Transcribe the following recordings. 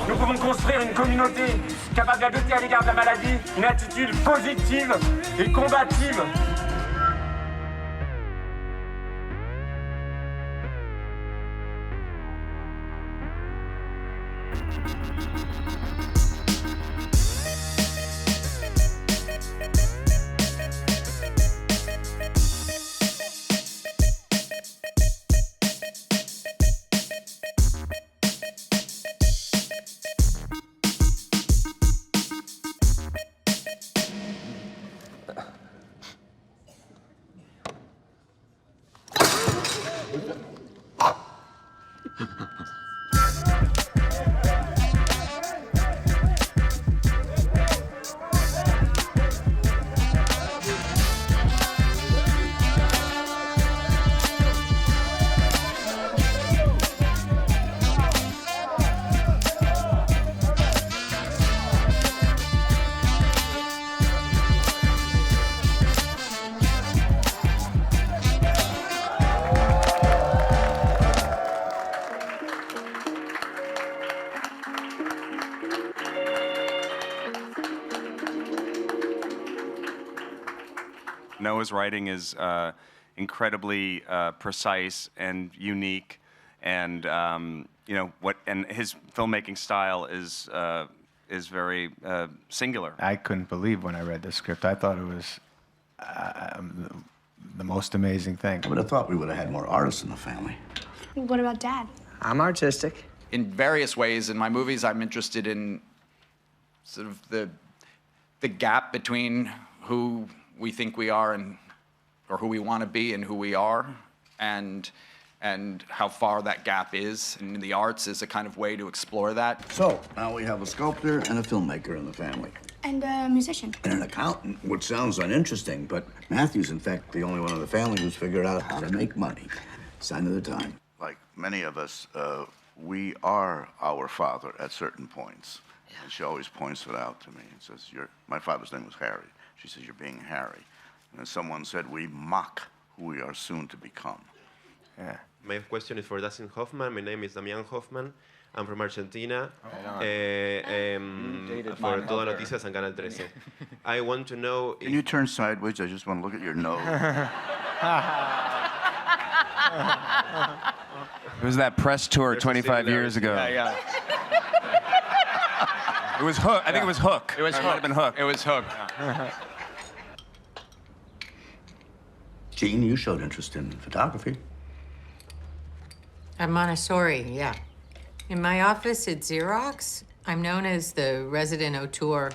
nous pouvons construire une communauté capable d'adopter à l'égard de la maladie une attitude positive et combative. Noah's writing is incredibly precise and unique, and and his filmmaking style is very singular. I couldn't believe when I read the script. I thought it was the most amazing thing. I would have thought we would have had more artists in the family. What about Dad? I'm artistic. In various ways, in my movies, I'm interested in sort of the gap between who we think we are or who we want to be and who we are, and how far that gap is. And the arts is a kind of way to explore that. So, now we have a sculptor and a filmmaker in the family. And a musician. And an accountant, which sounds uninteresting, but Matthew's, in fact, the only one in the family who's figured out how to make money. Sign of the time. Like many of us, we are our father at certain points. Yeah. And she always points it out to me and says, my father's name was Harry. She says, you're being Harry. And as someone said, we mock who we are soon to become. Yeah. My question is for Dustin Hoffman. My name is Damián Hoffman. I'm from Argentina. For Todas Noticias and Canal 13. I want to know... Can you turn sideways? I just want to look at your nose. It was that press tour 25 years ago. Yeah. It was Hook. I think it was Hook. It was It Hook. might have been Hook. It was Hook. Gene, you showed interest in photography. At Montessori, yeah. In my office at Xerox, I'm known as the resident auteur.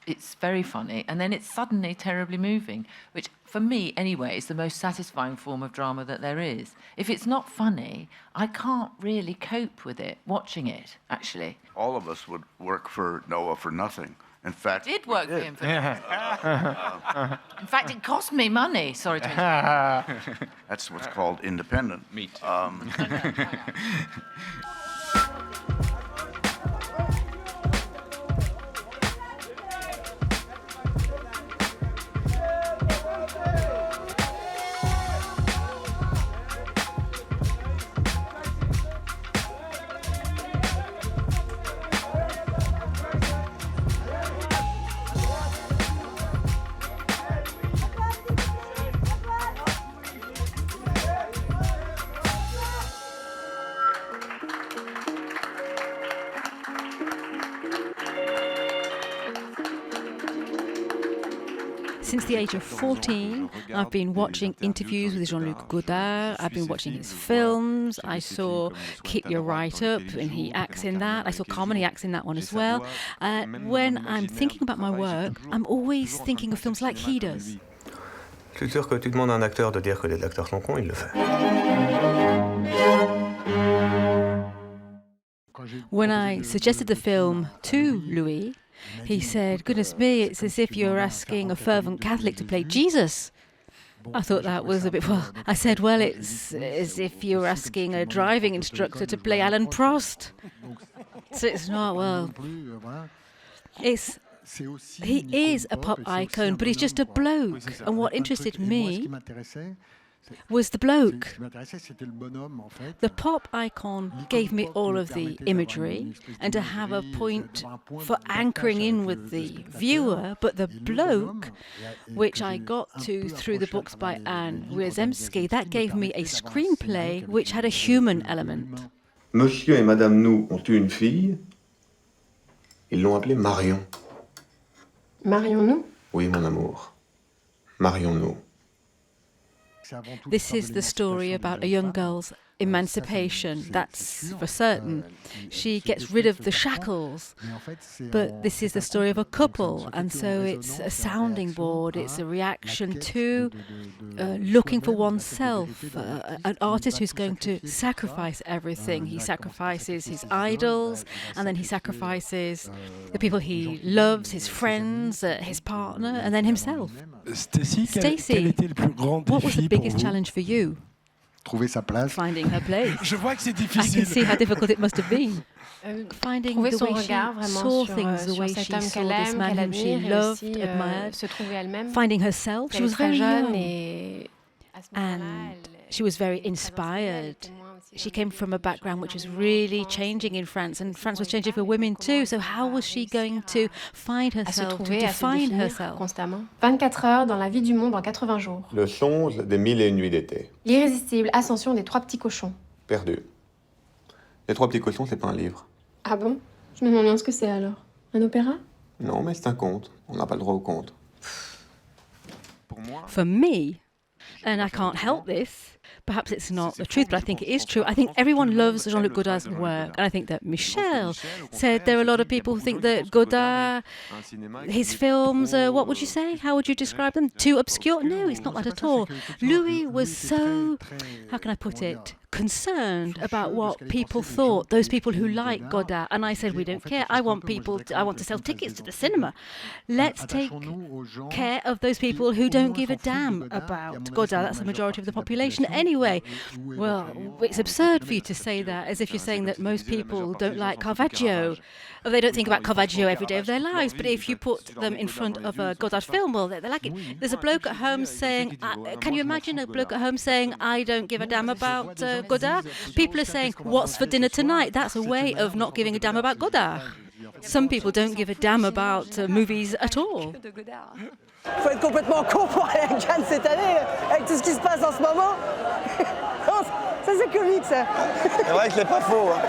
It's very funny, and then it's suddenly terribly moving, which, for me anyway, is the most satisfying form of drama that there is. If it's not funny, I can't really cope with it, watching it, actually. All of us would work for Noah for nothing. In fact, I did work for him for In fact, it cost me money. Sorry to interrupt. that's what's called independent. Me too. Since the age of 14, I've been watching interviews with Jean-Luc Godard. I've been watching his films. I saw Keep Your Right Up, and he acts in that. I saw Carmen, he acts in that one as well. When I'm thinking about my work, I'm always thinking of films like he does. C'est sûr que tu demandes à un acteur de dire que les acteurs sont cons, il le fait. When I suggested the film to Louis, he said, goodness me, it's as if you're asking a fervent Catholic to play Jesus. I thought that was a bit, I said, well, it's as if you're asking a driving instructor to play Alan Prost. So it's not, he is a pop icon, but he's just a bloke. And what interested me was the bloke. The pop icon gave me all of the imagery and to have a point for anchoring in with the viewer, but the bloke, which I got to through the books by Anne Wiazemsky, that gave me a screenplay which had a human element. Monsieur et Madame Nou ont eu une fille. Ils l'ont appelée Marion. Marion Nou? Oui, mon amour. Marion Nou. This is the story about a young girl's emancipation, that's for certain. She gets rid of the shackles, but this is the story of a couple, and so it's a sounding board, it's a reaction to looking for oneself, an artist who's going to sacrifice everything. He sacrifices his idols, and then he sacrifices the people he loves, his friends, his partner, and then himself. Stacey, what was the biggest challenge for you? Trouver sa place. Finding her place. Je vois que c'est I can difficile. see how difficult it must have been. Finding Trouver the son way she regard vraiment saw sur, things, the sur way cet she homme saw qu'elle this aime, man qu'elle whom she admire, et loved, aussi admired. se trouver elle-même. Finding herself. She Elle was est très very jeune young. et à ce And moment-là, she was very inspired. She came from a background which was really changing in France, and France was changing for women too. So how was she going to find à se herself, to trouver, à se define définir herself? constamment. 24 heures dans la vie du monde en 80 jours. Le songe des 1001 nuits d'été. L'irrésistible ascension des 3 petits cochons. Perdu. Les 3 petits cochons, c'est pas un livre. Ah bon? Je me demande bien ce que c'est alors. Un opéra? Non, mais c'est un conte. On n'a pas le droit au conte. For me, and I can't help this, perhaps it's not the truth, but I think it is true. I think everyone loves Jean-Luc Godard's work, and I think that Michel said there are a lot of people who think that Godard, his films, what would you say? How would you describe them? Too obscure? No, it's not that at all. Louis was so, how can I put it, concerned about what people thought, those people who like Godard, and I said, we don't care. I want to sell tickets to the cinema. Let's take care of those people who don't give a damn about Godard. That's the majority of the population anyway. Well, it's absurd for you to say that, as if you're saying that most people don't like Caravaggio. They don't think about Caravaggio every day of their lives, but if you put them in front of a Godard film, well, they like it. There's a bloke at home saying, can you imagine a bloke at home saying, I don't give a damn about Godard? People are saying, what's for dinner tonight? That's a way of not giving a damn about Godard. Some people don't give a damn about movies at all. Faut être complètement con pour aller à Cannes cette année, avec tout ce qui se passe en ce moment. Ça c'est comique ça. C'est vrai que c'est pas faux. Hein.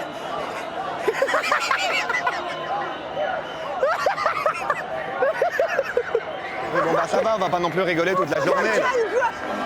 Mais bon bah ça va, on va pas non plus rigoler toute la journée. Là.